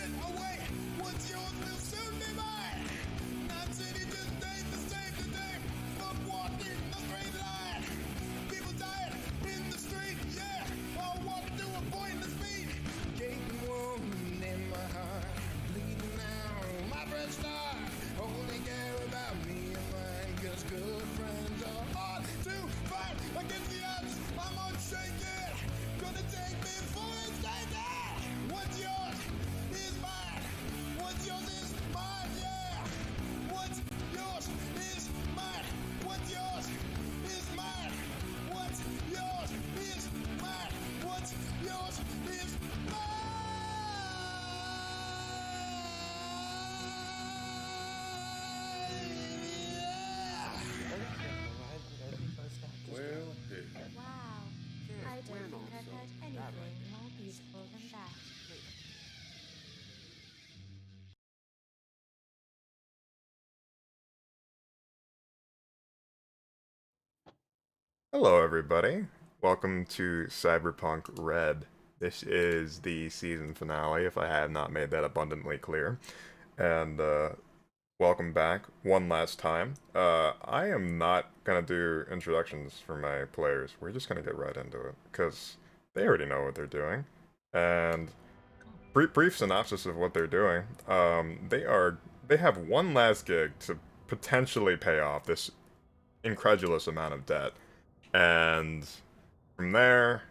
shit away. What's yours will soon be mine. Not city just ain't the same today. Fuck walking a straight line. People dying in the street, yeah. All walk through a pointless beat. Gaping wound in my heart. Bleeding now, my friends start. Only care about me and mine. Cause good friends are hard to fight. Against the odds, I'm unshaken. Gonna take me for a second. What's yours is mine. What's yours is mine, yeah. What's yours is mine. What's yours is mine. What's yours is mine. What's yours is Well, Wow, I don't think I've heard anything more beautiful than that. Hello, everybody. Welcome to Cyberpunk Red. This is the season finale, if I have not made that abundantly clear. And, welcome back one last time. I am not gonna do introductions for my players. We're just gonna get right into it, because they already know what they're doing. And, brief synopsis of what they're doing. They have one last gig to potentially pay off this incredulous amount of debt. And from there,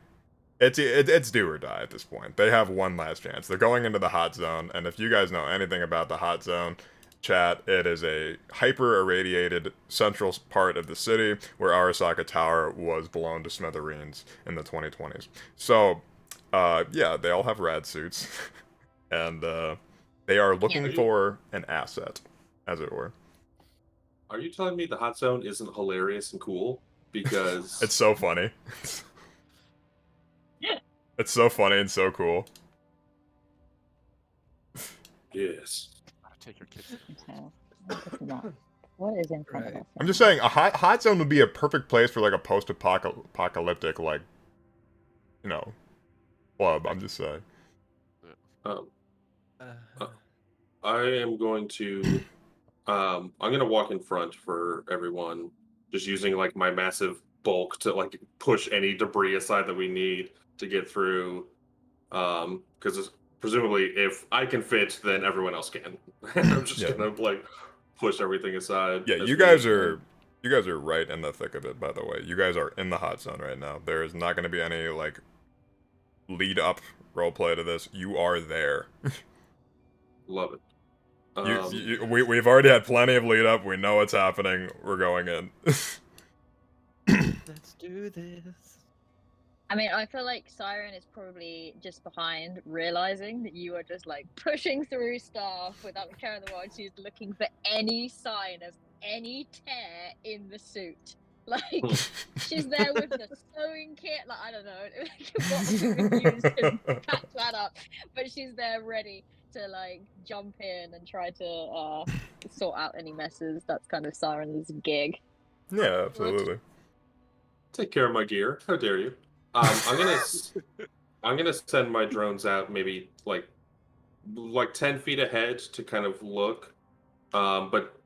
it's do or die at this point. They have one last chance. They're going into the hot zone, and if you guys know anything about the hot zone, chat, it is a hyper-irradiated central part of the city where Arasaka Tower was blown to smithereens in the 2020s. So, yeah, they all have rad suits, and they are looking for an asset, as it were. are you telling me the hot zone isn't hilarious and cool? Because It's so funny. It's so funny and so cool. yes, Take your kids. It's not. What is in front of us? I'm just saying, a hot zone would be a perfect place for like a post-apocalyptic, like, you know, club. I'm just saying. I am going to I'm gonna walk in front for everyone, just using like my massive bulk to like push any debris aside that we need to get through. Because presumably, if I can fit, then everyone else can. I'm just Yeah. gonna like push everything aside. Yeah, as you we- guys are right in the thick of it. By the way, you guys are in the hot zone right now. There is not going to be any like lead up roleplay to this. You are there. Love it. We've already had plenty of lead up. We know what's happening. We're going in. Let's do this. I mean, I feel like Siren is probably just behind, realizing that you are just like pushing through stuff without a care in the world. She's looking for any sign of any tear in the suit. Like, she's there with the sewing kit. Like, I don't know what she would use to patch that up, but she's there ready to like jump in and try to sort out any messes. That's kind of Siren's gig. Yeah, absolutely. Take care of my gear. How dare you? I'm gonna send my drones out maybe like 10 feet ahead to kind of look. But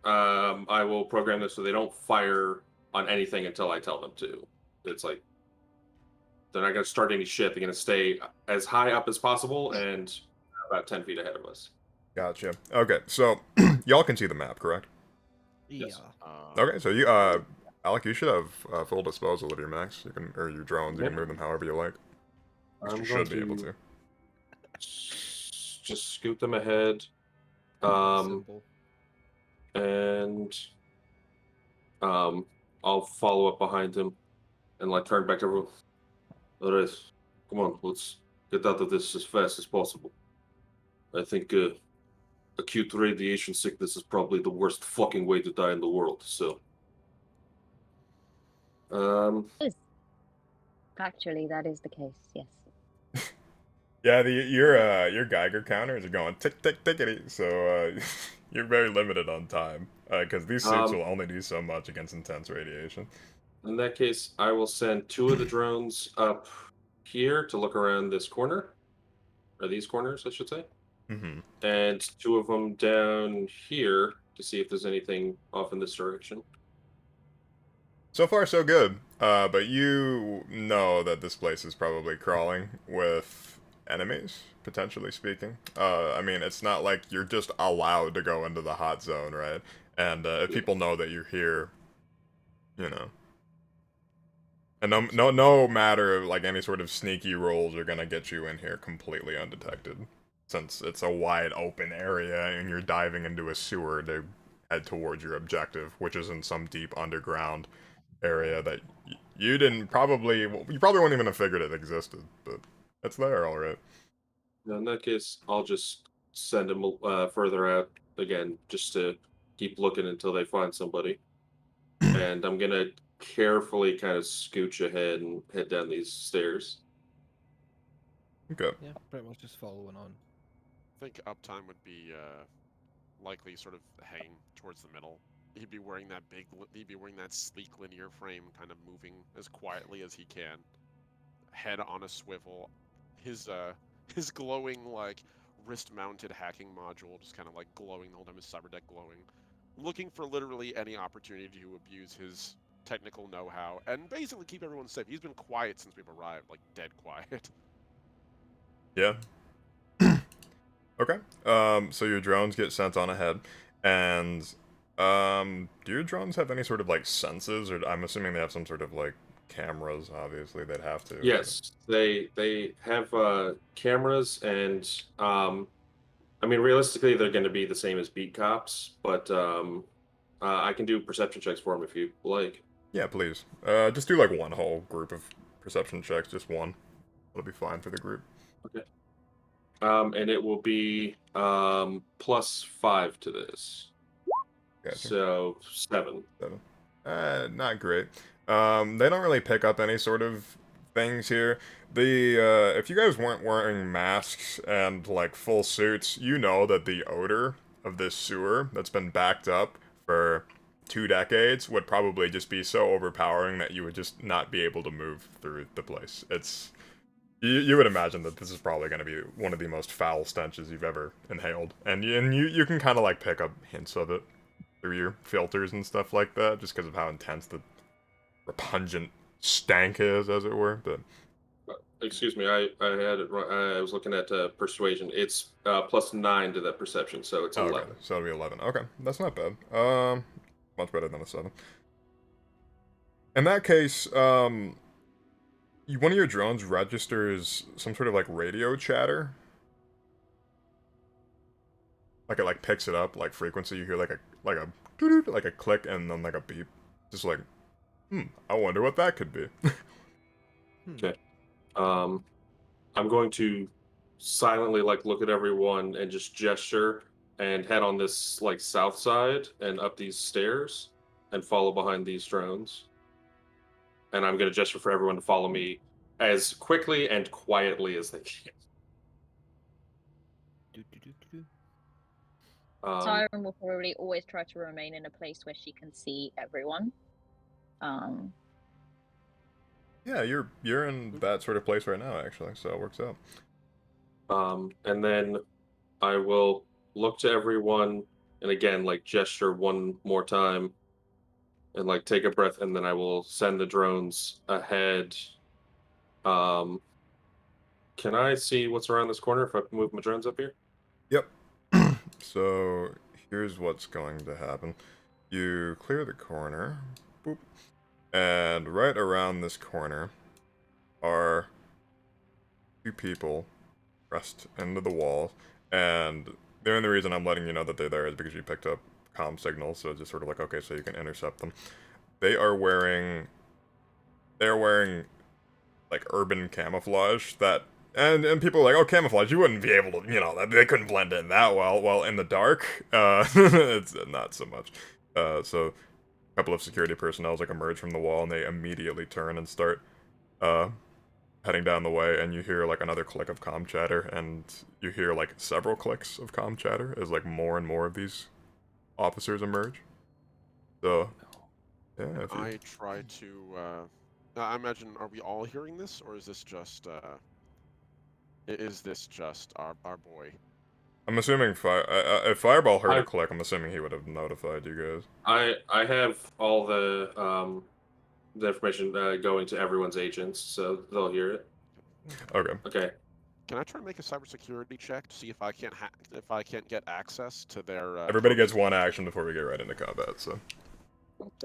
I will program this so they don't fire on anything until I tell them to. It's like they're not gonna start any shit. They're gonna stay as high up as possible and about 10 feet ahead of us. Gotcha. Okay, so y'all can see the map, correct? Yes. Okay, so you Alec, you should have full disposal of your mechs. You can, or your drones. You can move them however you like. I'm You going should be able to. just scoot them ahead. Simple. And I'll follow up behind him and like turn back to everyone. All right, come on, let's get out of this as fast as possible. I think acute radiation sickness is probably the worst fucking way to die in the world. So, Actually, that is the case. Yes. Yeah, your Geiger counters are going tick tick tickety, so you're very limited on time because these suits will only do so much against intense radiation. in that case, I will send 2 of the drones up here to look around this corner, or these corners, I should say. Mm-hmm. and 2 of them down here to see if there's anything off in this direction. So far, so good. But you know that this place is probably crawling with enemies, potentially speaking. I mean, it's not like you're just allowed to go into the hot zone, right? And if Yeah. people know that you're here, you know. And no matter like any sort of sneaky rolls are gonna get you in here completely undetected, since it's a wide open area and you're diving into a sewer to head towards your objective, which is in some deep underground area that you didn't probably well, you probably wouldn't even have figured it existed, but it's there, all right. Now, in that case, I'll just send them further out again, just to keep looking until they find somebody. And I'm gonna carefully kind of scooch ahead and head down these stairs. Okay. Yeah, pretty much just following on. I think uptime would be likely sort of hanging towards the middle. He'd be wearing that he'd be wearing that sleek linear frame, kind of moving as quietly as he can, head on a swivel. His his glowing like wrist-mounted hacking module just kind of like glowing the whole time. His cyber deck glowing, looking for literally any opportunity to abuse his technical know-how and basically keep everyone safe. He's been quiet since we've arrived, like dead quiet. Yeah. Okay. So your drones get sent on ahead, and do your drones have any sort of like senses, or I'm assuming they have some sort of like cameras. Obviously, they'd have to. Yes, they have cameras, and I mean, realistically, they're going to be the same as beat cops, but I can do perception checks for them if you like. Yeah, please. Just do like one whole group of perception checks, just one. That'll be fine for the group. Okay. And it will be +5 to this, Gotcha. so 7. 7. Not great. They don't really pick up any sort of things here. If you guys weren't wearing masks and like full suits, you know that the odor of this sewer that's been backed up for 2 decades would probably just be so overpowering that you would just not be able to move through the place. You would imagine that this is probably going to be one of the most foul stenches you've ever inhaled, and you can kind of like pick up hints of it through your filters and stuff like that, just because of how intense the repugnant stank is, as it were. But Excuse me, I had it wrong. I was looking at persuasion. It's +9 to that perception, so it's 11. okay, so it'll be 11. Okay, that's not bad. Much better than a 7. In that case, one of your drones registers some sort of like radio chatter. Like it like picks it up, like frequency. You hear like a doo-doo, like a click and then like a beep. Just like, I wonder what that could be. Okay. I'm going to silently like look at everyone and just gesture and head on this like south side and up these stairs and follow behind these drones. And I'm going to gesture for everyone to follow me as quickly and quietly as they can. Siren will probably always try to remain in a place where she can see everyone. Yeah, you're in that sort of place right now, actually, so it works out. And then I will look to everyone and again like gesture one more time and like take a breath, and then I will send the drones ahead. Can I see what's around this corner if I move my drones up here? Yep. So here's what's going to happen. You clear the corner, boop, and right around this corner are 2 people pressed into the wall, and the only reason I'm letting you know that they're there is because you picked up comm signals, so it's just sort of like, okay, so you can intercept them. They're wearing like urban camouflage that and people are like, oh, camouflage, you wouldn't be able to, they couldn't blend in that well. Well, in the dark, it's not so much. So a couple of security personnel like emerge from the wall, and they immediately turn and start heading down the way, and you hear like another click of comm chatter, and you hear like several clicks of comm chatter as like more and more of these officers emerge. So, yeah, I try to. I imagine, are we all hearing this, or is this just? Is this just our boy? I'm assuming if Fireball heard I- a click, I'm assuming he would have notified you guys. I have all the information going to everyone's agents, so they'll hear it. Okay. Okay. Can I try to make a cybersecurity check to see if I can't get access to their? Everybody comms? gets one action before we get right into combat. So.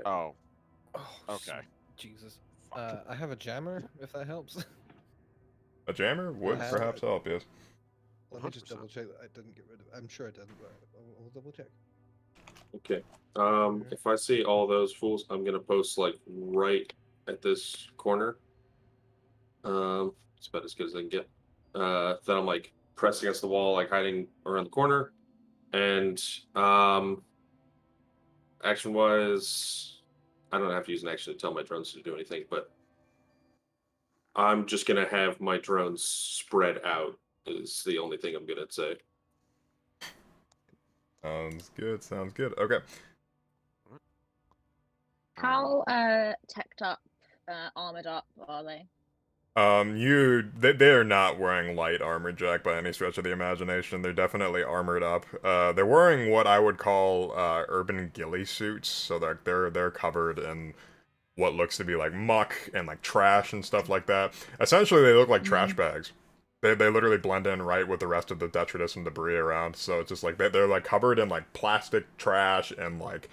Oh, Oh, okay. Jesus. I have a jammer, if that helps. A jammer would Yeah. perhaps help. Yes. Let me just 100%. double check that I didn't get rid of it. I'm sure I didn't, but I'll double check. Okay. If I see all those fools, I'm gonna post like right at this corner. It's about as good as I can get. Then I'm like pressed against the wall, like hiding around the corner. And action was, I don't have to use an action to tell my drones to do anything, but I'm just gonna have my drones spread out. Is the only thing I'm gonna say. Sounds good. Sounds good. Okay. How teched up, armored up are they? They're not wearing light armor, Jack, by any stretch of the imagination. They're definitely armored up. They're wearing what I would call urban ghillie suits, so that they're covered in what looks to be like muck and like trash and stuff like that. Essentially, they look like trash bags. They literally blend in right with the rest of the detritus and debris around. So it's just like they're like covered in like plastic trash and like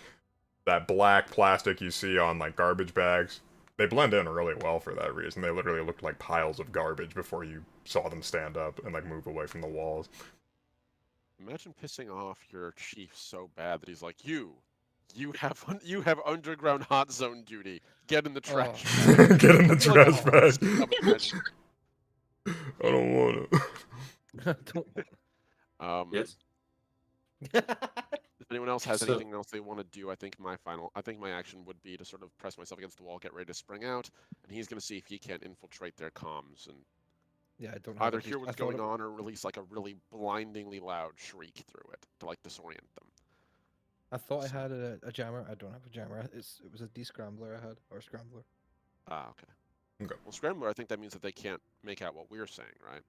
that black plastic you see on like garbage bags. They blend in really well for that reason. They literally looked like piles of garbage before you saw them stand up and like move away from the walls. Imagine pissing off your chief so bad that he's like, you have underground hot zone duty. Get in the trash. Get in the trash Like, bag. I don't want to. Yes. If anyone else has So- anything else they want to do, I think my action would be to sort of press myself against the wall, get ready to spring out, and he's going to see if he can't infiltrate their comms and Yeah, I don't have either a hear I what's thought going it- on or release like a really blindingly loud shriek through it to like disorient them. I thought I had a jammer. I don't have a jammer. It was a descrambler I had, or scrambler. Ah, okay. Okay. Well, Scrambler, I think that means that they can't make out what we're saying, right?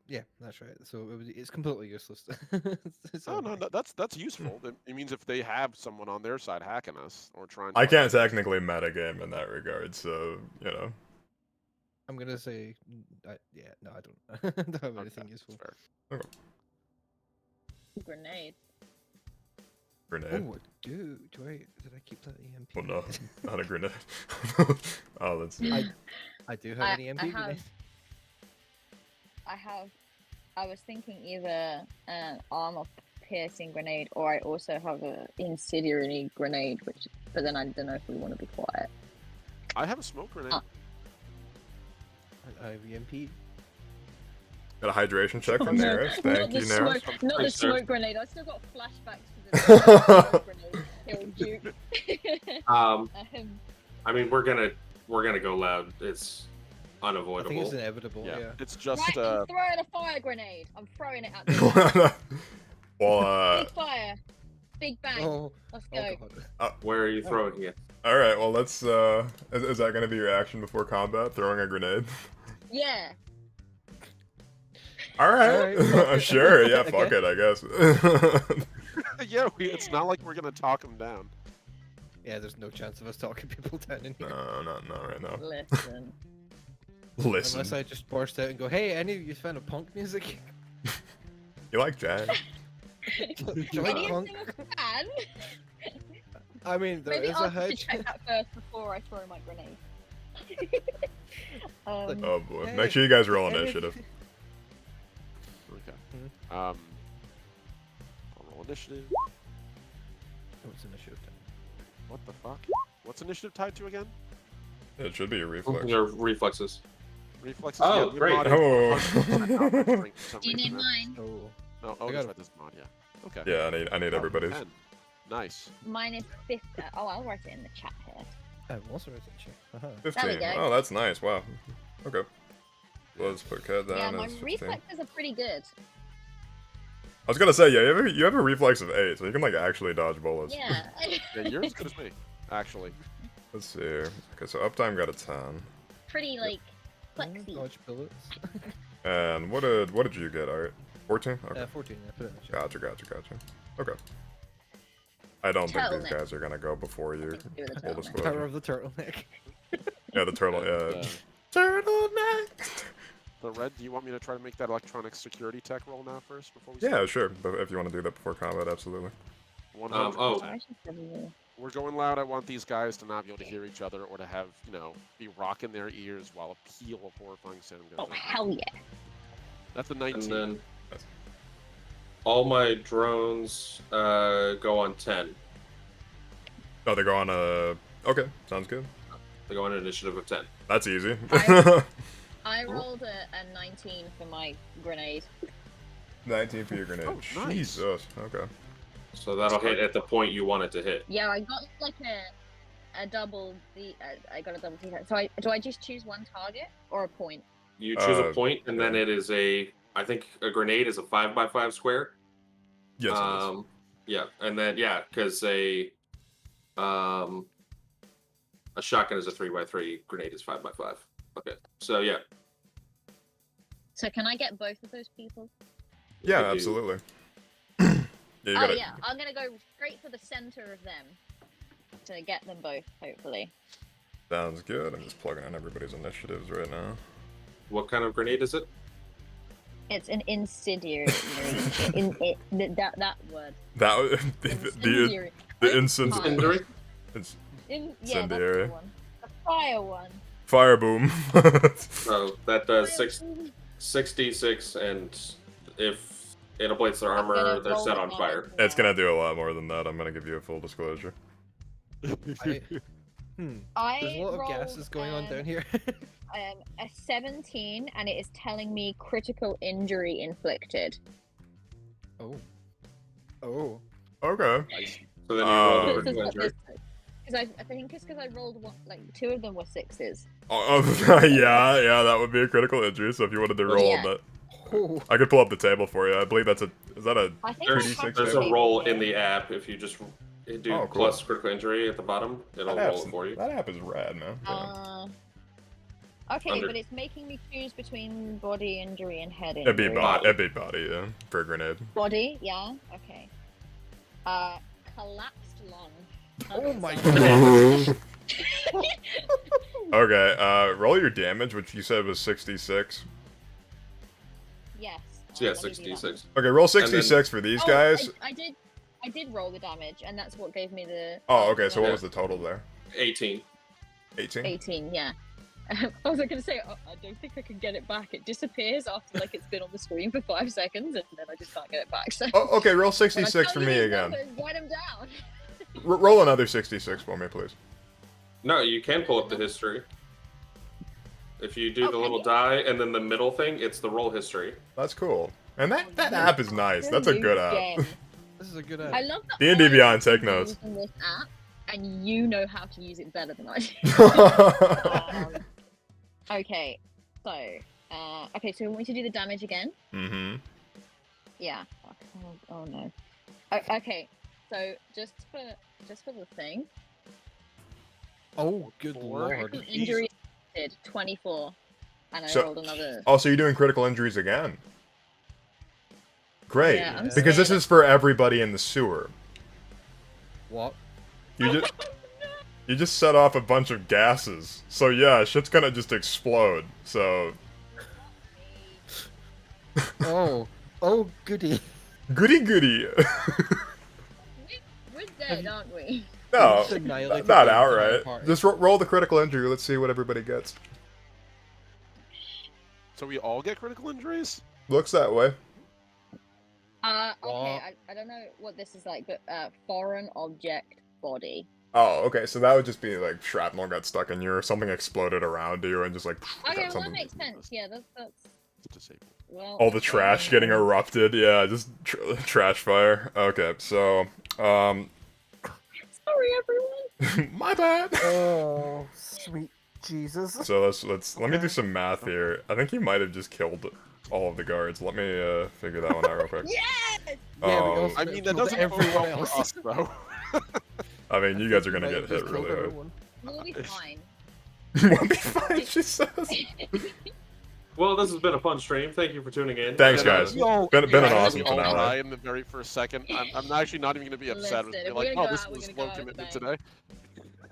Yeah, that's right. So it's completely useless. It's Oh no, okay. no, that's useful. It means if they have someone on their side hacking us or trying. I to can't technically metagame in that regard, so you know. I'm gonna say, yeah, no, I don't. I don't have Okay, anything that's useful. fair. Grenade. Grenade. Oh, dude, did I keep that EMP? Well, no, not a grenade. Oh, let's see. I do have I- an EMP I grenade. I was thinking either an armor piercing grenade or I also have a incendiary grenade, but then I don't know if we want to be quiet. I have a smoke grenade. I have EMP. Got a hydration check from No, Neris. Thank not you, the Neris. smoke, not the Thanks, sir. smoke grenade. I still got flashbacks to the smoke grenade. Killed you. I mean, we're gonna go loud. It's I think unavoidable. it's inevitable. Yeah, Yeah. it's just Right, I'm throwing a fire grenade. I'm throwing it at the Well, big fire. Big bang. Oh, Let's oh go. god. Where are you throwing it? all right. Well, let's. Is that gonna be your action before combat? Throwing a grenade. Yeah. All right. Alright. Sure. Yeah. Okay. Fuck it. I guess. yeah. It's not like we're gonna talk him down. Yeah, there's no chance of us talking people down in here. No, not right now. Listen. Listen. Unless I just burst out and go, hey, any of you fan of punk music? You like jazz? Do you like Any punk? single fan? I mean, there Maybe is I'll a have to hedge. check that first before I throw my grenade. Oh boy. Hey, Make sure you guys roll any of initiative. you- Okay. Mhm. I'll roll initiative. Oh, it's initiative time. What the fuck? What's initiative tied to again? It should be a reflex. Your reflexes. Reflexes. Oh, yeah, we great. modded Oh. 100% strength for some Do you need reason. mine? Oh. No, I oh, got that's it. right, this mod, yeah. Okay. Yeah, I need Oh, everybody's. 10. Nice. Mine is 50. Oh, I'll write it in the chat here. I've also written check. Uh-huh. 15. go. Oh, that's nice. Wow. Okay. Let's put Cat down Yeah, my as 15. reflexes are pretty good. I was gonna say, yeah, you have a reflex of 8, so you can like actually dodge bullets. Yeah. Yeah, you're as good as me, actually. Let's see here. Okay, so uptime got a 10. Pretty, like, flexy. Dodge bullets. And what did you get, Art? 14? Okay. 14. Yeah, put it in the chat. Gotcha. Okay. I don't think these Turtleneck. guys are gonna go before you. Nothing to do with the Full turtleneck. disclosure. Power of the turtleneck. Yeah, the turtle. And, Turtleneck. but Red, do you want me to try to make that electronic security tech roll now first before we Yeah, start? sure. But if you want to do that before combat, absolutely. 100%. oh. I should probably- We're going loud. I want these guys to not be able to hear each other or to have, be rocking their ears while a peal of horrifying sound goes Oh, over. hell yeah. And That's a 19. then all my drones go on 10. Oh, they go on Okay, sounds good. They go on an initiative of 10. That's easy. I rolled a 19 for my grenade. 19 for your grenade. Oh, nice. Jesus. Okay. So that'll hit at the point you want it to hit. Yeah, I got like a double I got a double D. So do I just choose one target or a point? You choose a Uh, point, and then yeah. it is I think a grenade is a 5x5 square. Yes, it is. Yeah, and then because a shotgun is a 3x3, grenade is 5x5. Okay, so yeah. So can I get both of those people? Yeah, could do- absolutely. Yeah, you Oh gotta, yeah, I'm gonna go straight for the center of them to get them both, hopefully. Sounds good. I'm just plugging in everybody's initiatives right now. What kind of grenade is it? It's an incendiary. that word. That was the Incendiary. instant. Fire. Incendiary? It's Yeah, that's Incendiary. the one. The fire one. fire boom. So that does Fire 6d6, and if it ablates their I'm gonna armor, they're roll set it on now. fire. It's gonna do a lot more than that. I'm gonna give you a full disclosure. I, I There's a lot of rolled, gases going on down here. A 17, and it is telling me critical injury inflicted. Oh. Oh. Okay. So then you roll the Oh. critical injury. Because I think it's because I rolled one, like 2 of them were 6s. Yeah, that would be a critical injury. So if you wanted to roll Yeah. that, Oh. I could pull up the table for you. I believe is that a I think There's, I have there's the a table roll here. in the app. If you just do Oh, cool. plus critical injury at the bottom, it'll roll it for you. That app is rad, man. Yeah. Okay, Under- but it's making me choose between body injury and head It'd injury. be body. It'd be body, yeah, for a grenade. Body, yeah. Okay. Collapsed lung. Oh my so- Okay, roll your damage, which you said was 66. Yes. So yeah, let me do that. 66. Okay, roll then- 66 for these Oh, guys. I did roll the damage, and that's what gave me the. Oh, okay, so what Yeah. was the total there? 18. 18? 18, yeah. I was gonna say, oh, I don't think I can get it back. It disappears after like it's been on the screen for 5 seconds, and then I just can't get it back. So. Oh, okay, roll When I 66 for tell you me these again. numbers, write them down. Roll another 66 for me, please. No, you can pull up the history. If you do the Okay, little yeah. die and then the middle thing, it's the roll history. That's cool. And that app is nice. That's a New good app. game. This is a good app. I love that. D&D I Beyond, take am notes. using this app, and you know how to use it better than I do. Okay, so okay, so we want to do the damage again. Mm-hmm. Yeah. Oh no. Okay, so just for the thing, Oh, good Four. lord. critical injury did 24, and I So- rolled another. Oh, so you're doing critical injuries again. Great. Yeah, I'm Because this scared. is for everybody in the sewer. What? You just set off a bunch of gases. So yeah, shit's gonna just explode. So Oh. Oh, goody. goody goody. We're dead, aren't we? No, Just annihilated not the entire outright. party. Just roll the critical injury. Let's see what everybody gets. So we all get critical injuries? Looks that way. Okay, What? I don't know what this is like, but foreign object body. Oh, okay. So that would just be like shrapnel got stuck in you, or something exploded around you, and just like got Okay, well, that something. makes sense. Yeah, that's Disabled. well. All the trash getting erupted. Yeah, just trash fire. Okay, so Sorry, everyone. my bad. Oh, sweet Jesus. So let me do some math here. I think he might have just killed all of the guards. Let me figure that one out real quick. Yes. Yeah, we Oh, also I mean, that killed doesn't bode everyone well for else. us, though. I mean, you guys are gonna Might get have hit just killed really hard. everyone. We'll be fine. Won't be fine, she says. Well, this has been a fun stream. Thank you for tuning in. Thanks, You know, guys. you'll- Been you'll an actually awesome all finale. die in the very first second. I'm actually not even going to be upset with Listen, you. if we're Like, gonna oh, go this out, we're was gonna go low out with a commitment bang. today.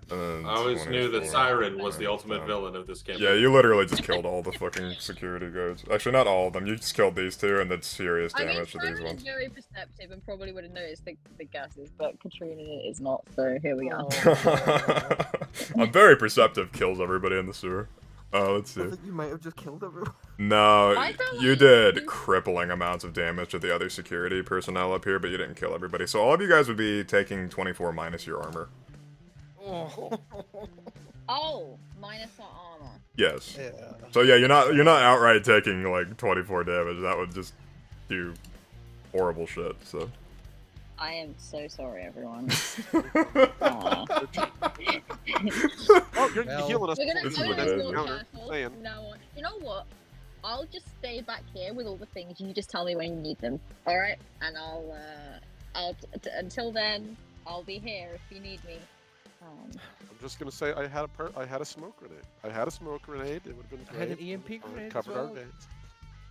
I always knew that 24. Siren was the Yeah. ultimate villain of this campaign. Yeah, you literally just killed all the fucking security guards. Actually, not all of them. You just killed these two and did serious I mean, damage to these Siren is ones. very perceptive and probably would have noticed the gases, but Katrina is not. So here we are. I'm very perceptive. Kills everybody in the sewer. Let's see. I think you might have just killed everyone. No, I feel you like did you- crippling amounts of damage to the other security personnel up here, but you didn't kill everybody. So all of you guys would be taking 24 minus your armor. Oh. Oh, minus our armor. Yes. Yeah. So yeah, you're not outright taking like 24 damage. That would just do horrible shit. So. I am so sorry, everyone. Aw. Oh, you're Well, healing us. We're gonna This is go amazing. more Counter, careful saying. from now on. You know what? I'll just stay back here with all the things. You just tell me when you need them. All right? And until then, I'll be here if you need me. I'm just gonna say I had a smoke grenade. I had a smoke grenade. It would have been I great. had an EMP It would've grenade as covered our well. veins.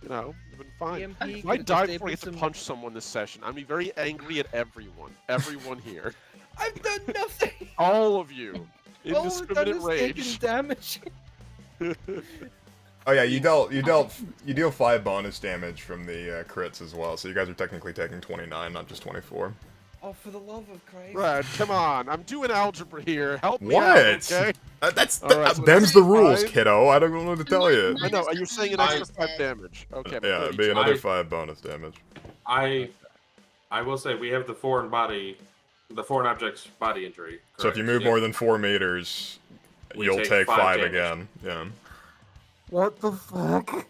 You know, it'd been fine. EMP If I could've die just before I get to enabled some- punch someone this session, I'm be very angry at everyone. Everyone here. I've done nothing. All of you. All we've done Indiscriminate is taken rage. damage. Oh yeah, you deal 5 bonus damage from the crits as well. So you guys are technically taking 29, not just 24. Oh, for the love of Christ. Brad, come on. I'm doing algebra here. Help me What? out, okay? Them's so the that's rules, 5. kiddo. I don't know what to tell you. I know, you're saying an extra 5 damage. Okay, Yeah, it'd be another 5 bonus damage. I will say we have the foreign object's body injury. So if you correct? move Yeah. more than 4 meters, We you'll take take 5 5 damage. again. Yeah. What the fuck?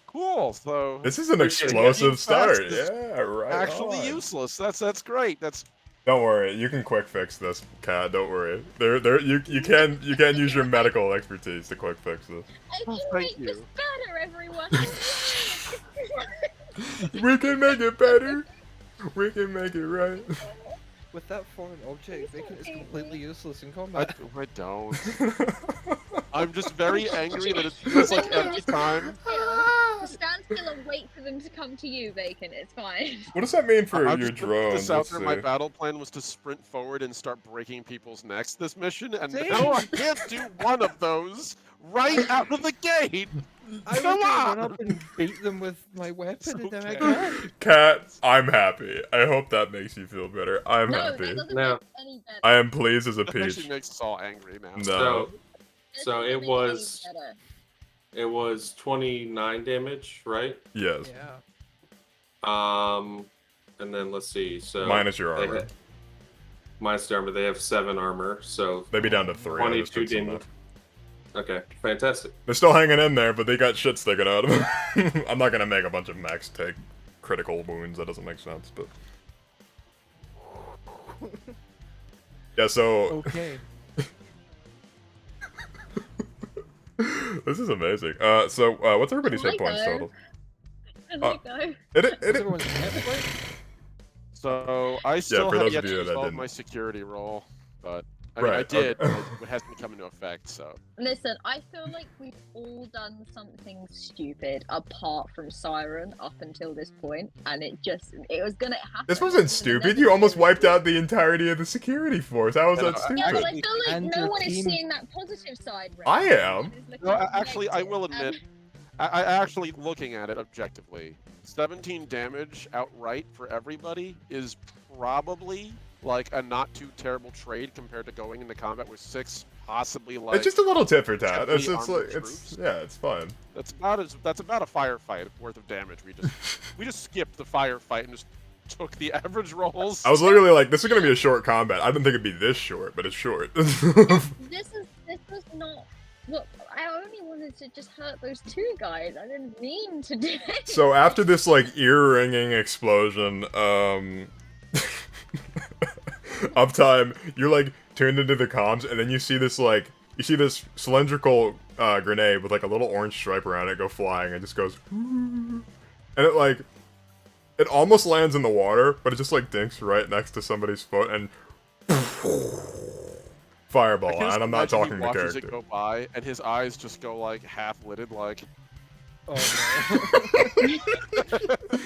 Cool. So This is an Appreciate it. explosive That's start. just Yeah, right. actually on. useless. That's great. That's Don't worry, you can quick fix this, Cat. Don't worry. You can use your medical expertise to quick fix this. I Oh, can thank make this you. better, everyone. We can make it better. We can make it right. With that foreign object, Bacon is completely useless in I, combat. I don't. I'm just very angry that it feels like every time. Just stand still and wait for them to come to you, Bacon. It's fine. What does that mean for I'm your just gonna put this drones? out Let's there. My see. battle plan was to sprint forward and start breaking people's necks this mission, and Same. no, I can't do one of those right out of the gate. I was Come gonna run on! up and beat them with my weapon, and then I okay. can't. Cat, I'm happy. I hope that makes you feel better. I'm No, happy. that doesn't No. make any better. I am pleased as a That peach. actually makes us all angry now. No. So That so doesn't it make any was better. it was 29 damage, right? Yes. Yeah. And then let's see. So Minus your they armor. ha- minus the armor. They have 7 armor, so They'd be down to 3. I just 22 took some didn't. off. Okay, fantastic. They're still hanging in there, but they got shit sticking out of them. I'm not gonna make a bunch of max take critical wounds. That doesn't make sense, but yeah. So Okay. this is amazing. So what's everybody's hit points go. total? And Uh, they go. It What's everyone's hit point? So I still for have those yet of you to that resolve didn't. my security roll, but I mean, I Right, did. okay. But it hasn't come into effect, so. Listen, I feel like we've all done something stupid apart from Siren up until this point, and it was gonna happen. This wasn't stupid. You almost wiped out the entirety of the security force. How was Yeah, that no, Yeah, but I stupid? feel like And no your one is team- seeing that positive side. Right I now. am. Everyone is looking No, at the actually, I will negative, admit, I actually looking at it objectively, 17 damage outright for everybody is probably like a not too terrible trade compared to going into combat with 6, possibly like. It's just a little tit for tat. It's heavily like armored it's troops. yeah, it's fine. That's about a firefight worth of damage. We just skipped the firefight and just took the average rolls. I was literally like, this is gonna be a short combat. I didn't think it'd be this short, but it's short. This was not. Look, I only wanted to just hurt those 2 guys. I didn't mean to do it. So after this like ear-ringing explosion, uptime, you're like tuned into the comms, and then you see this cylindrical grenade with like a little orange stripe around it go flying, and just goes, and it almost lands in the water, but it just like dinks right next to somebody's foot and fireball. I can just And I'm not imagine he talking to watches character. it go by, and his eyes just go like half-lidded, like. Oh no.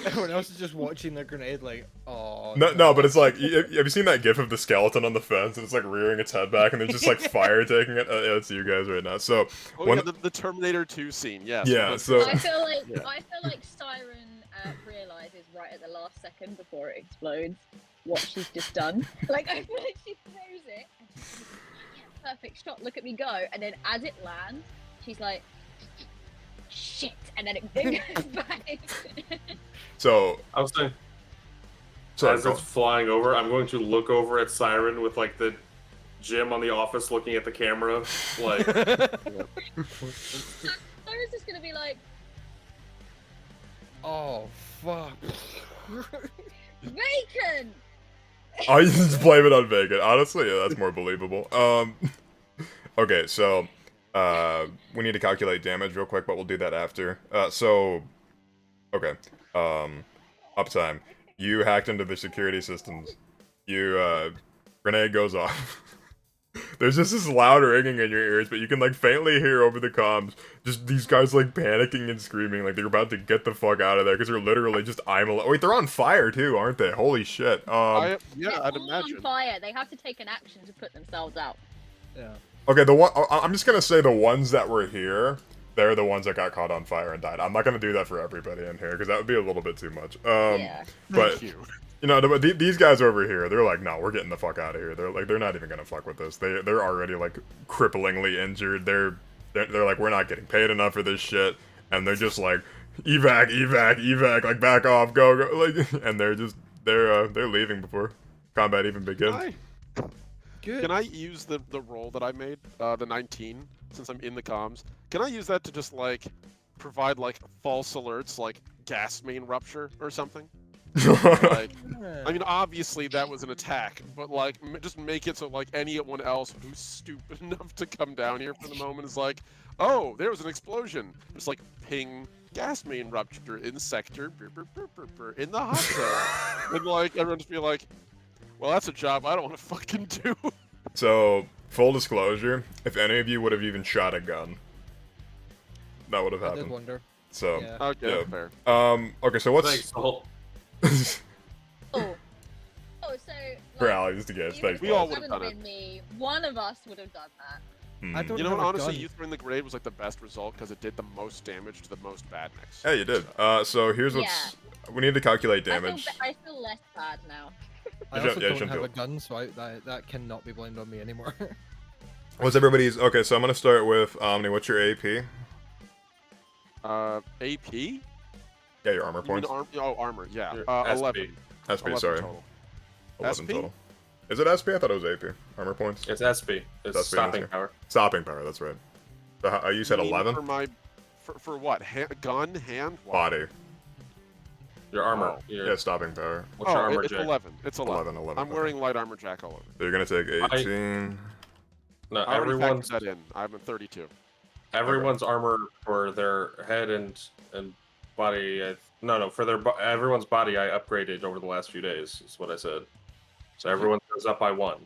Everyone else is just watching their grenade like, oh. No, but it's like, have you seen that gif of the skeleton on the fence and it's like rearing its head back and there's just like fire taking it? Yeah, it's you guys right now. So, Oh one, yeah, the Terminator 2 scene. Yes. Yeah, 100%. so- I feel like Yeah. Siren realizes right at the last second before it explodes what she's just done. Like I feel like she throws it and she's like, yeah, perfect shot. Look at me go. And then as it lands, she's like, shit, and then it goes back. so, I was saying, sorry, as it's flying over, I'm going to look over at Siren with like the Jim on The Office looking at the camera, like. Siren's just gonna be like, Oh fuck. bacon. oh, you just blame it on Vacant. Honestly, yeah, that's more believable. Okay, so, we need to calculate damage real quick, but we'll do that after. Okay, uptime. You hacked into the security systems. Grenade goes off. There's just this loud ringing in your ears, but you can like faintly hear over the comms just these guys like panicking and screaming like they're about to get the fuck out of there because they're literally just wait, they're on fire too, aren't they? Holy shit. Yeah, They're I'd all imagine. on fire. They have to take an action to put themselves out. Yeah. Okay, I'm just gonna say the ones that were here, they're the ones that got caught on fire and died. I'm not gonna do that for everybody in here because that would be a little bit too much. Yeah. But Thank you. you know, these guys over here, they're like, no, we're getting the fuck out of here. They're not even gonna fuck with this. They're already like cripplingly injured. They're like, we're not getting paid enough for this shit, and they're just like, evac, like back off, go, like, and they're leaving before combat even begins. Good. Can I use the roll that I made, the 19, since I'm in the comms? Can I use that to just like provide like false alerts, like gas main rupture or something? Like, I mean, obviously that was an attack, but like, just make it so like anyone else who's stupid enough to come down here for the moment is like, oh, there was an explosion. Just like ping gas main rupture in sector in the hot zone, and like everyone just be like, well, that's a job I don't want to fucking do. So, full disclosure, if any of you would have even shot a gun, that would have I did happened. wonder. So, Yeah. Okay, Yeah. fair. Okay, so what's Thanks, Sol. Oh, so for like, Alex to guess? even Thanks, if We Paul. all it would've hadn't done it. been me, one of us would have done that. I don't You know what? have a Honestly, gun. you throwing the grenade was like the best result because it did the most damage to the most bad mix. Yeah, you did. So here's what's we need to calculate damage. I feel less bad now. I Yeah, also yeah, don't shouldn't have do a it. gun, so that cannot be blamed on me anymore. What's everybody's? Okay, so I'm gonna start with Omni. What's your AP? AP? Yeah, your armor You mean points. armor, yeah. Your 11. SP, 11 sorry. total. 11 SP? total. Is it SP? I thought it was AP. Armor points. It's SP. It's That's stopping fancy. power. Stopping power. That's right. So you said You mean 11. For my, for what? Gun, hand, what? Body. Your armor. Oh. Your, Yeah, stopping power. What's your Oh, armor, it's Jack? 11. It's 11. 11. I'm okay. wearing light armor jack all over. So you're gonna take 18. No, I already everyone's factored that in. I'm at 32. everyone's armor for their head and body. No, for their everyone's body. I upgraded over the last few days. Is what I said. So everyone goes up by 1.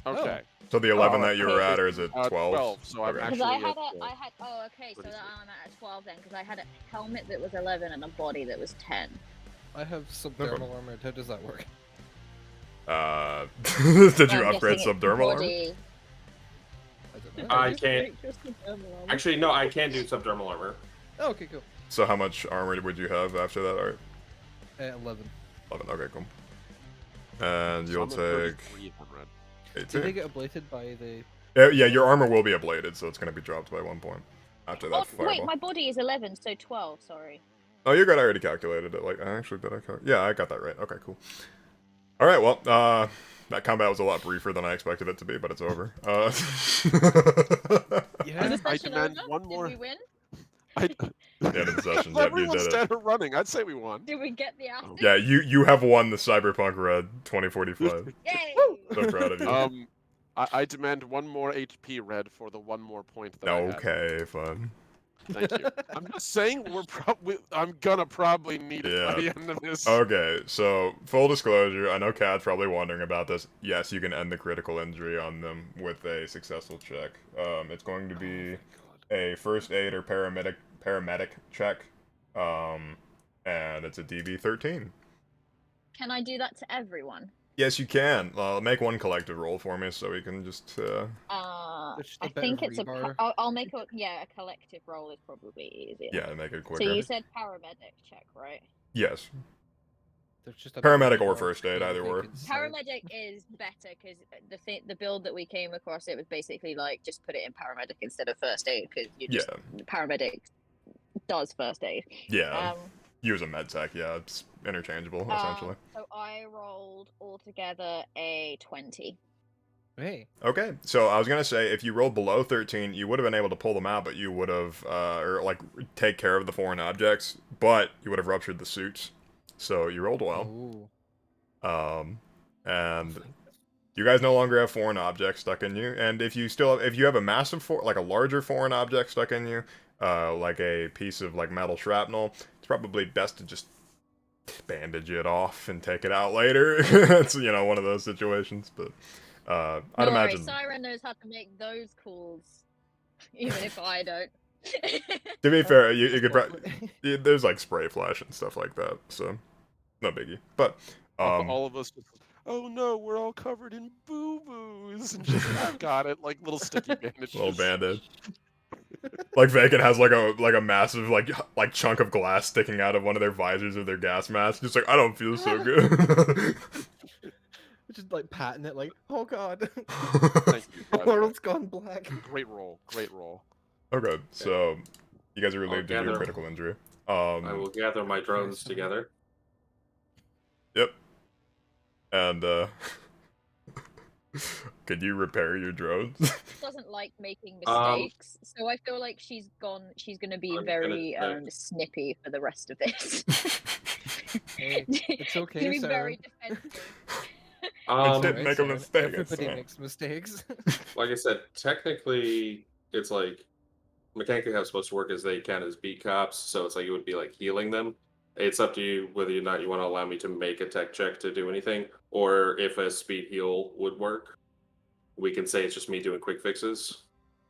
Okay. So the 11 Oh, that you were at, or is it 12? 12, so I'm Okay. Because actually I had at, a, I had. Oh, okay. So 32. that I'm at 12 then, because I had a helmet that was 11 and a body that was 10. I have problem. subdermal armor. How does that work? Did you I'm upgrade guessing it's subdermal armor? body. I don't know. I can't. Actually, no, I can do subdermal armor. Oh, okay, cool. So how much armor would you have after that? Art? 11. 11. Okay, cool. And so you'll I'm at take 33 on red. Did they 18. get ablated by the... Yeah, your armor will be ablated, so it's gonna be dropped by 1 point after that Oh, fireball. wait, my body is 11, so 12, sorry. Oh, you're good. I already calculated it. Like, I actually did. Yeah, I got that right. Okay, cool. All right. Well, that combat was a lot briefer than I expected it to be, but it's over. Yeah. Is the I session demand over? one Did more- we win? I, End of the session. if Yep, you everyone's did it. dead or running, I'd say we won. Did we get the outing? Yeah, you have won the Cyberpunk Red 2045. Yay! So proud of you. I demand 1 more HP red for the 1 more point that I had. Okay, fun. Thank you. I'm just saying I'm gonna probably need it by the Yeah. end of this. Okay, so full disclosure, I know Kat's probably wondering about this. Yes, you can end the critical injury on them with a successful check. It's going to be a first aid or paramedic check, and it's a DB 13. Can I do that to everyone? Yes, you can. Make one collective roll for me so we can just. There's just a I bit think of it's rebar. I'll make a collective roll is probably easier. Yeah, make it So quicker. you said paramedic check, right? Yes. There's just a bit of Paramedic or rebar first aid, between either or. vacant sites. Paramedic is better because the build that we came across, it was basically like just put it in paramedic instead of first aid because paramedic does first aid. Yeah. Use a med tech. Yeah, it's interchangeable essentially. So I rolled altogether a 20. Hey, Okay, so I was gonna say if you rolled below 13, you would have been able to pull them out, but you would have or like take care of the foreign objects, but you would have ruptured the suits. So you rolled well. ooh. And you guys no longer have foreign objects stuck in you, and if you have a massive like a larger foreign object stuck in you, like a piece of like metal shrapnel, it's probably best to just bandage it off and take it out later. It's one of those situations, but I'd imagine. Siren knows how to make those calls, even if I don't. To be fair, you could probably there's like spray flash and stuff like that, so no biggie. But all of us just, oh no, we're all covered in boo-boos, and just, I've got it, like little sticky bandages. little bandage. Like Vacant has like a massive like chunk of glass sticking out of one of their visors of their gas mask. Just like, I don't feel so good. Just like patting it, like, oh god, Thank you, the by the way. world's gone black. Great roll, great roll. Okay, so you guys are relieved of your gather- critical injury. I will gather my drones together. Yep. And could you repair your drones? Doesn't like making Um, mistakes, so I feel like she's gonna be I'm very gonna check. snippy for the rest of this. Hey, it's Gonna okay, be very Siren. defensive. didn't make a Siren, mistake, it's Everybody fine. makes mistakes. Like I said, technically, it's like mechanically how it's supposed to work is they count as beat cops, so it's like it would be like healing them. It's up to you whether or not you want to allow me to make a tech check to do anything, or if a speed heal would work. We can say it's just me doing quick fixes.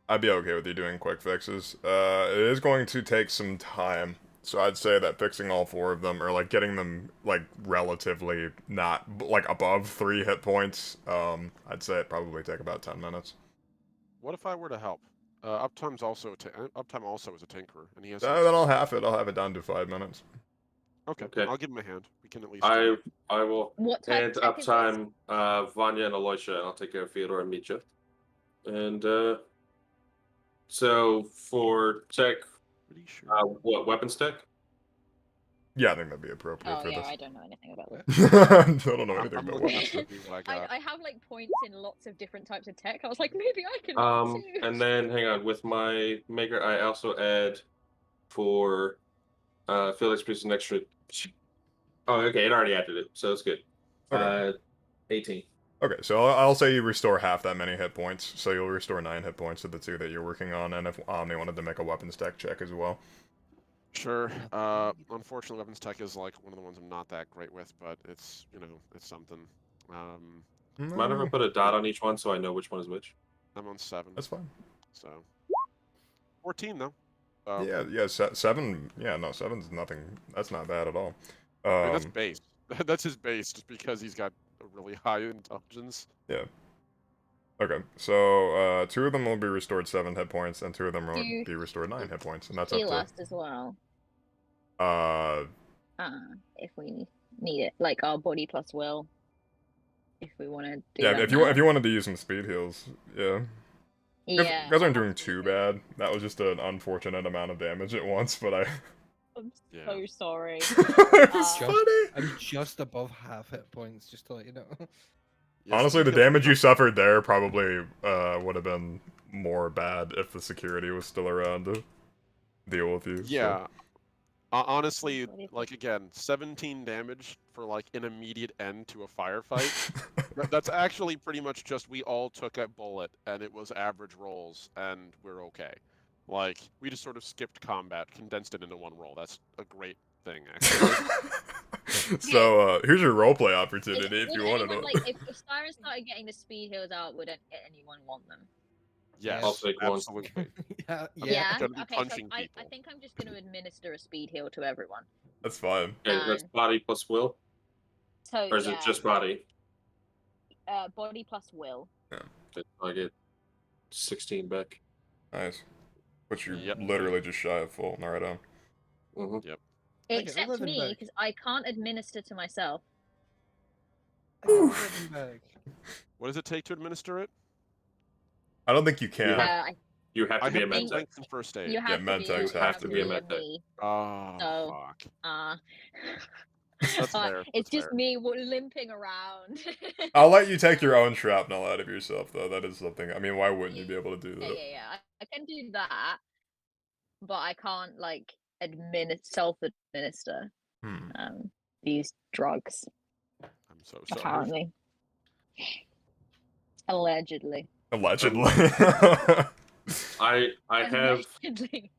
I'd be okay with you doing quick fixes. It is going to take some time, so I'd say that fixing all 4 of them, or like getting them like relatively not like above 3 hit points, I'd say it'd probably take about 10 minutes. What if I were to help? Uptime also is a tinkerer, and he has. Then I'll have it down to 5 minutes. Okay, I'll give him a hand. We can at least. I will What type hand of tech is this? uptime Vanya and Aloysia, and I'll take care of Fyodor and Mitya. And so for tech, Pretty sure. what weapons tech? Yeah, I think that'd be appropriate Oh for yeah, this. I don't know anything about that. I don't know anything I'm about looking weapons. to see what I got. I have like points in lots of different types of tech. I was like, maybe I can too. And then hang on, with my maker, I also add for Felix produces an extra. Oh, okay, it already added it, so it's good. Okay. 18. Okay, so I'll say you restore half that many hit points, so you'll restore 9 hit points to the 2 that you're working on, and if Omni wanted to make a weapons tech check as well. Sure. Unfortunately, weapons tech is like one of the ones I'm not that great with, but it's it's something. Might ever put a dot on each one so I know which one is which? I'm on 7. That's fine. So 14 though. Yeah, 7. Yeah, no, 7's nothing. That's not bad at all. I mean, that's base. That's his base, just because he's got a really high intelligence. Yeah. Okay, so 2 of them will be restored 7 hit points, and 2 of them will Do be restored 9 hit points, and that's up Heal to. us as well. Uh, If we need it, like our body plus will. If we want to do yeah, that. if you wanted to use some speed heals, yeah. You Yeah. guys aren't doing too bad. That was just an unfortunate amount of damage at once, but I'm Yeah. so sorry. it was Uh, funny. I'm just above half hit points, just to let you know. Yes, Honestly, the he'll- damage you suffered there probably would have been more bad if the security was still around to deal with you. so. Yeah. Honestly, What if- like again, 17 damage for like an immediate end to a firefight. That's actually pretty much just we all took a bullet and it was average rolls and we're okay. Like we just sort of skipped combat, condensed it into one roll. That's a great thing, actually. So here's your roleplay opportunity if you Would wanted anyone, to. like, if Siren started getting the speed heals out, would anyone want them? Yes, I'll take one. absolutely. Yeah, Yeah. Gonna be Okay. So punching I people. think I'm just going to administer a speed heal to everyone. That's fine. Okay, that's body plus will, So or is it just body? body plus will. Okay, I get 16 back. Nice. But you Yep. literally just shy of full. Right on. Mm-hmm. Yep. I get Except 11 me, back. because I can't administer to myself. I get 11 back. What does it take to administer it? I don't think you can. You have to I be a have med no tech. ranks in first aid. You have to be. Mentex You have have to to be a be a med tech. me. Oh, So, fuck. It's fair, that's just fair. me limping around. I'll let you take your own shrapnel out of yourself, though. That is something. I mean, why wouldn't you be able to do Yeah, that? yeah. I can do that, but I can't like self-administer Hmm. these drugs. I'm so sorry. Apparently, allegedly. Allegedly. I have Allegedly.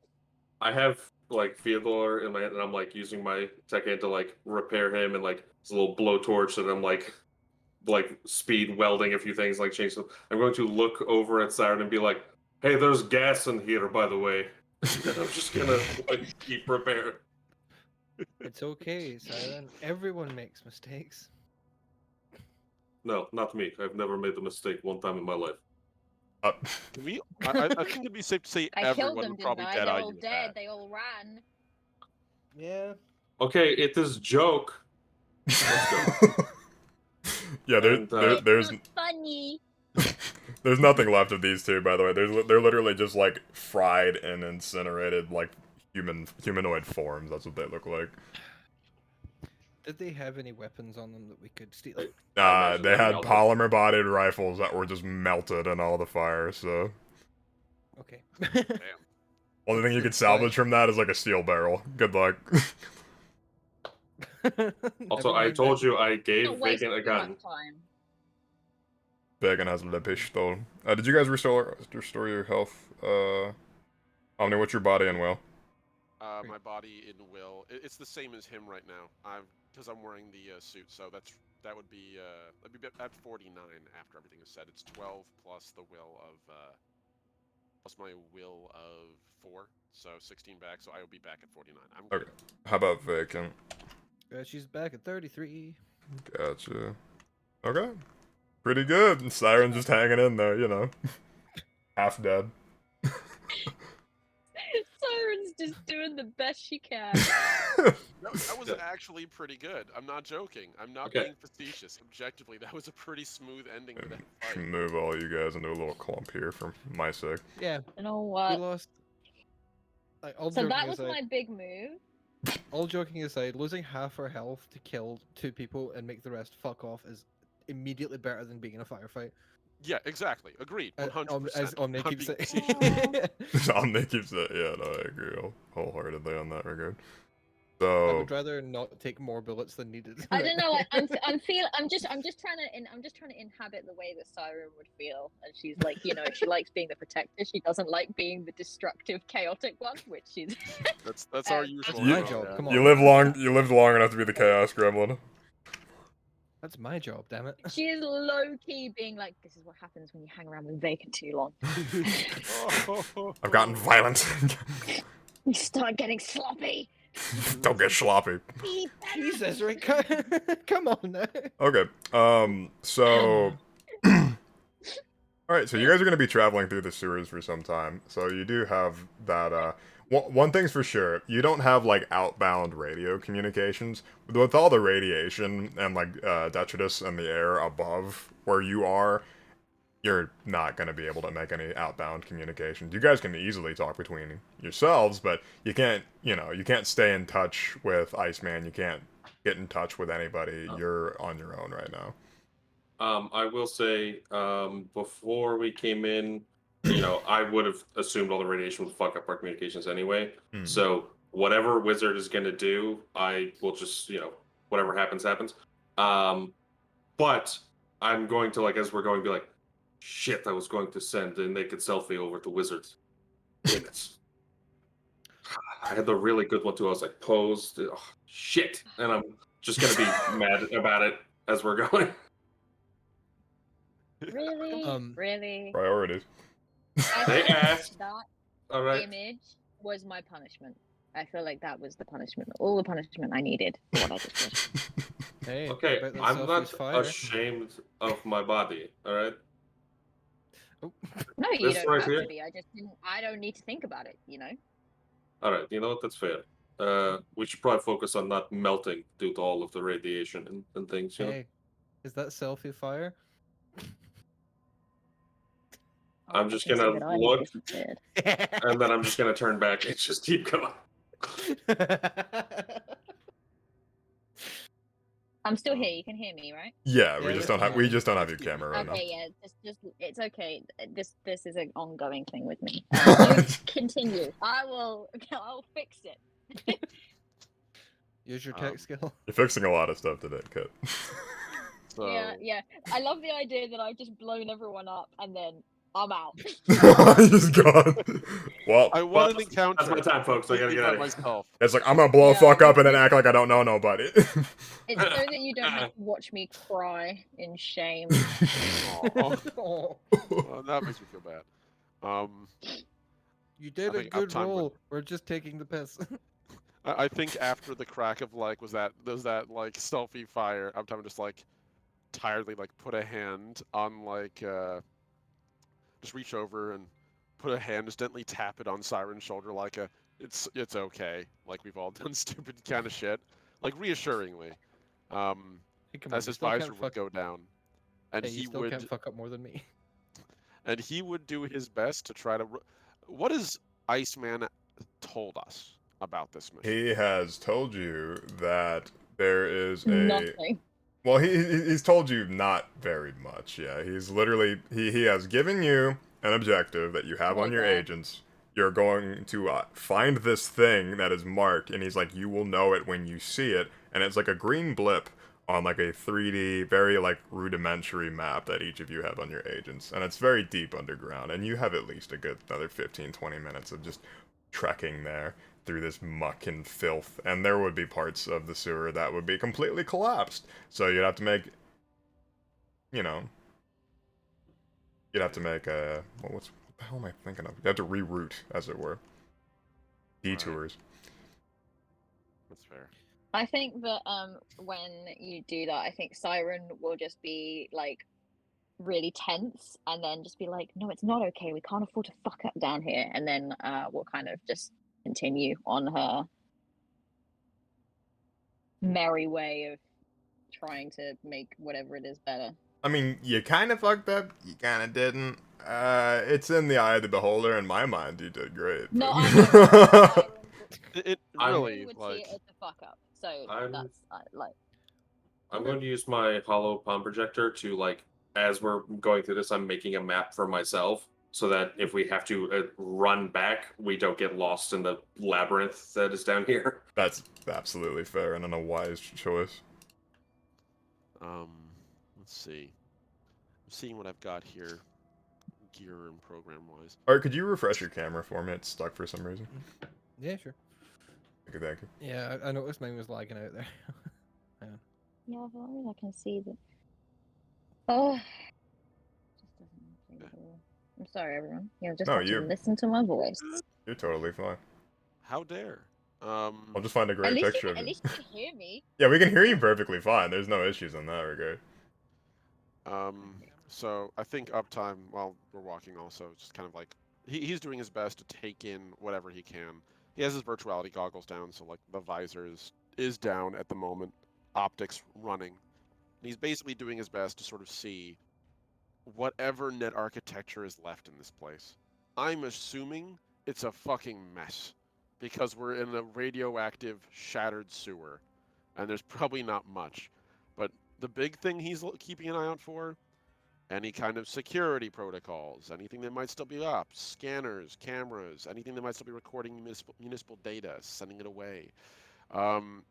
I have like Fyodor in my hand, and I'm like using my tech hand to like repair him, and like it's a little blowtorch, and I'm like speed welding a few things, like change them. I'm going to look over at Siren and be like, "Hey, there's gas in here, by the way." And I'm just gonna like keep repair. It's okay, Siren. Everyone makes mistakes. No, not me. I've never made the mistake one time in my life. Can we? I think it'd be safe to say I killed everyone them, would didn't probably I? dead They're eye all you with dead. that. They all ran. Yeah. Okay, it is joke. Yeah, And, there's not funny. there's nothing left of these two, by the way. They're literally just like fried and incinerated, like humanoid forms. That's what they look like. Did they have any weapons on them that we could steal? imagine They they're had melted. polymer-bodied rifles that were just melted in all the fire. So Okay. Damn. only thing you could It's salvage fine. from that is like a steel barrel. Good luck. Also, Never I mind told that. you I gave Not waste Vacant a too gun. much time. Began has a pistol. Did you guys restore your health? Omni, what's your body and will? My body in will. It's the same as him right now. Because I'm wearing the suit, so that would be at 49 after everything is said. It's 12 plus the will of plus my will of 4, so 16 back. So I will be back at 49. I'm good. Okay. How about Vacant? She's back at 33. Gotcha. Okay. Pretty good. Siren just hanging in there, you know. Half dead. Siren's just doing the best she can. That was actually pretty good. I'm not joking. I'm not Okay. being facetious. Objectively, that was a pretty smooth ending to that Should fight. move all you guys into a little clump here for my sake. Yeah, You know we what? lost. Like, all So joking that was aside, my big move. all joking aside, losing half our health to kill 2 people and make the rest fuck off is immediately better than being in a firefight. Yeah, exactly. Agreed. 100%. As Omni Not keeps being saying. facetious. Omni keeps it. Yeah, no, I agree wholeheartedly on that regard. I So, would rather not take more bullets than needed. I don't know. I'm just trying to inhabit the way that Siren would feel, and she's like, you know, she likes being the protector. She doesn't like being the destructive, chaotic one, which she's. That's our Um, usual. That's my MO, job, yeah. come on. you lived long enough to be the Chaos Gremlin. That's my job, damn it. She is low key being like, this is what happens when you hang around with Vacant too long. I've gotten violent. You start getting sloppy. Don't get sloppy. Jesus, right? Come on now. Okay. So. Alright, so you guys are going to be traveling through the sewers for some time. So you do have that, one thing's for sure, you don't have, like, outbound radio communications. With all the radiation and, like, detritus in the air above where you are, you're not going to be able to make any outbound communications. You guys can easily talk between yourselves, but you can't, you can't stay in touch with Iceman. You can't get in touch with anybody. You're on your own right now. I will say, before we came in, I would have assumed all the radiation would fuck up our communications anyway. Hmm. So whatever wizard is going to do, I will just, whatever happens, happens. But I'm going to, like, as we're going, be like, shit, I was going to send a naked selfie over to wizards. Damn it. I had the really good one too. I was like, posed. Oh, shit. And I'm just going to be mad about it as we're going. Really? Um, Really? Priorities. I They think asked. that All right. image was my punishment. I feel like that was the punishment, all the punishment I needed for what I just did. Hey, Okay, about that I'm selfie's not fire. ashamed of my body. All right. Oh. No, you This don't right have here. to be. I don't need to think about it. All right. You know what? That's fair. We should probably focus on not melting due to all of the radiation and things. You know. Hey, is that selfie fire? I'm just Fucking gonna stupid, I look, disappeared. and then I'm just gonna turn back and just keep going. I'm still here. You can hear me, right? Yeah, Yeah, we we just can don't have hear we you. just don't have Let's your keep it. camera right Okay, yeah, just it's okay. This is an ongoing thing with me. now. You continue. I'll fix it. Use your tech skill. You're fixing a lot of stuff today, Kit. So Yeah. I love the idea that I've just blown everyone up and then I'm out. He's gone. Well, I want an encounter. That's my time, folks. I gotta completely get by out of here. myself. it's like I'm gonna blow Yeah, fuck up and then it's- act like I don't know nobody. It's so that you don't have to watch me cry in shame. Aw. Oh, Well, that makes me feel bad. you did I a think good uptime would- roll. We're just taking the piss. I think after the crack of like was that like selfie fire, I'm just like tiredly like put a hand on like just reach over and put a hand, just gently tap it on Siren's shoulder like it's okay. Like we've all done stupid kind of shit. Like reassuringly. Hey, come on, As you his still visor can't would fuck. go down. And Hey, you he still can't would fuck up more than me. and he would do his best to try to what has Iceman told us about this mission? He has told you that there is a Nothing. well, he's told you not very much. Yeah, he's literally he has given you an objective that you have Oh on your God. agents. You're going to find this thing that is marked, and he's like, you will know it when you see it, and it's like a green blip on like a 3D, very like rudimentary map that each of you have on your agents, and it's very deep underground, and you have at least a good another 15-20 minutes of just trekking there through this muck and filth, and there would be parts of the sewer that would be completely collapsed. So you'd have to make, you know, you'd have to make a what the hell am I thinking of? You have to reroute, as it were, detours. That's fair. I think that when you do that, I think Siren will just be like really tense and then just be like, no, it's not okay. We can't afford to fuck up down here. And then we'll kind of just continue on her merry way of trying to make whatever it is better. I mean, you kind of fucked up, you kind of didn't. It's in the eye of the beholder. In my mind, you did great. No, but- I know. Siren It I'm- really would like see it as a fuck up. So I'm- that's like. I'm going to use my hollow palm projector to like, as we're going through this, I'm making a map for myself so that if we have to run back, we don't get lost in the labyrinth that is down here. That's absolutely fair and a wise choice. let's see. I'm seeing what I've got here gear and program wise. Alright, could you refresh your camera for me? It's stuck for some reason. Yeah, sure. Thank you. Yeah, I noticed mine was lagging out there. Yeah, as long as I can see that. Oh, just doesn't play ball. I'm sorry, everyone. You'll just No, have to you- listen to my voice. You're totally fine. How dare? I'll just find a At great least, picture you, of at you. least you can hear me. Yeah, we can hear you perfectly fine. There's no issues in that regard. So I think uptime while we're walking also just kind of like he's doing his best to take in whatever he can. He has his virtuality goggles down, so like the visor is down at the moment, optics running. And he's basically doing his best to sort of see whatever net architecture is left in this place. I'm assuming it's a fucking mess because we're in a radioactive shattered sewer and there's probably not much. But the big thing he's keeping an eye out for, any kind of security protocols, anything that might still be up, scanners, cameras, anything that might still be recording municipal data, sending it away.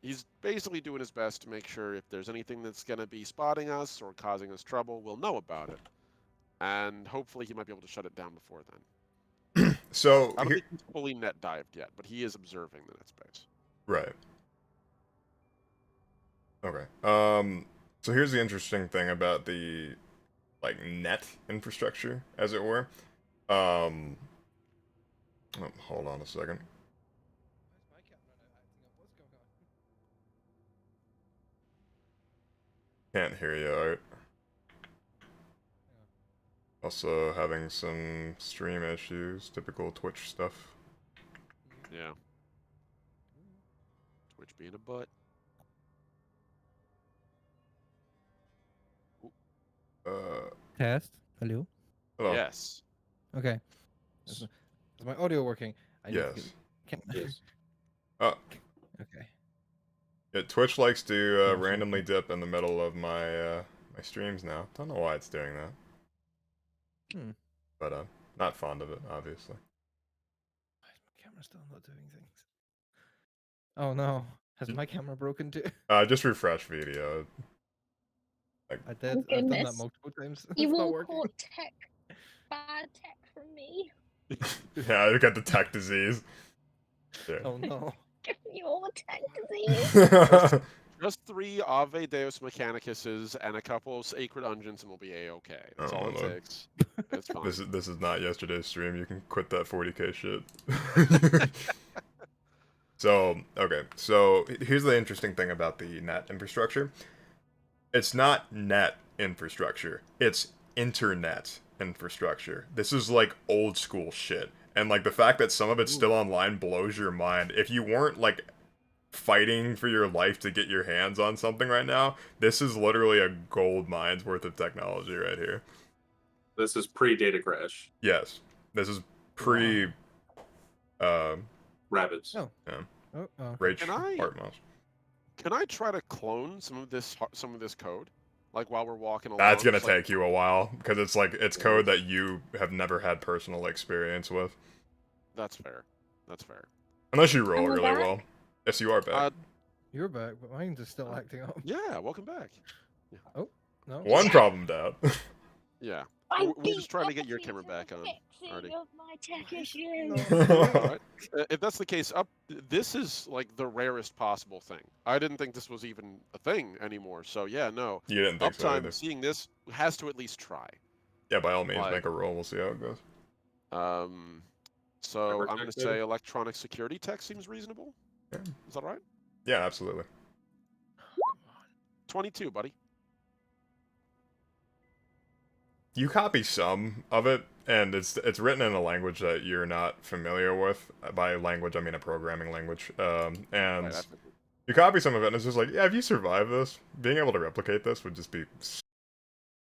He's basically doing his best to make sure if there's anything that's going to be spotting us or causing us trouble, we'll know about it. And hopefully he might be able to shut it down before then. So, I don't here- think he's fully net dived yet, but he is observing the net space. right. Okay. So here's the interesting thing about the, like, net infrastructure, as it were. Oh, hold on a second. Why is my camera not acting up? What's going on? Can't hear you, Art. Also having some stream issues, typical Twitch stuff. Yeah. Twitch being a butt. Test. Hello. Hello. Yes. Okay. Is my audio working? I need to Yes. get camera. Yes. Okay. Yeah, Twitch likes to Yeah, randomly dip in the middle of my my streams now. Don't know why it's doing that. Hmm. But not fond of it, obviously. Why is my camera still not doing things? Oh no. Has my camera broken too? Just refresh video. I did. Oh, I've done that goodness. multiple times. You It's not all working. caught bad tech from me. Yeah, you got the tech disease. Yeah. Oh no. Giving you all tech disease. Just 3 Ave Deus Mechanicus and a couple of Sacred Unguents and we'll be A-okay. That's Oh, all my it lord. takes. It's fine. This is not yesterday's stream. You can quit that 40k shit. So, okay. So, here's the interesting thing about the net infrastructure. It's not net infrastructure. It's internet infrastructure. This is like old school shit. And like the fact that some of it's still online blows your mind. If you weren't like fighting for your life to get your hands on something right now, this is literally a gold mine's worth of technology right here. This is pre-data crash. Yes. This is pre Rabbits. Oh. Yeah. Oh, okay. Rage Can I- heart mouse. Can I try to clone some of this code? Like while we're walking along? That's gonna just, like- take you a while because it's like it's code that you have never had personal experience with, That's fair. That's fair. unless you roll Am I really back? well. Yes, you are back. You're back, but mine's just still acting up. Yeah, welcome back. No. One problem down. Yeah. I We're just trying to get your beat camera the back on, fixing Artie. of my tech No. issues. Alright. If that's the case, this is like the rarest possible thing. I didn't think this was even a thing anymore. So yeah, no. You didn't think so Uptime, either. seeing this has to at least try. Yeah, by all means, Like- make a roll. We'll see how it goes. So Cyber I'm going to tech, say maybe? electronic security tech seems reasonable. Yeah. Is that right? Yeah, absolutely. 22, buddy. You copy some of it, and it's written in a language that you're not familiar with. By language, I mean a programming language. And Right, you copy some of it, and it's just like, yeah, if you survive this, being able to replicate this would just be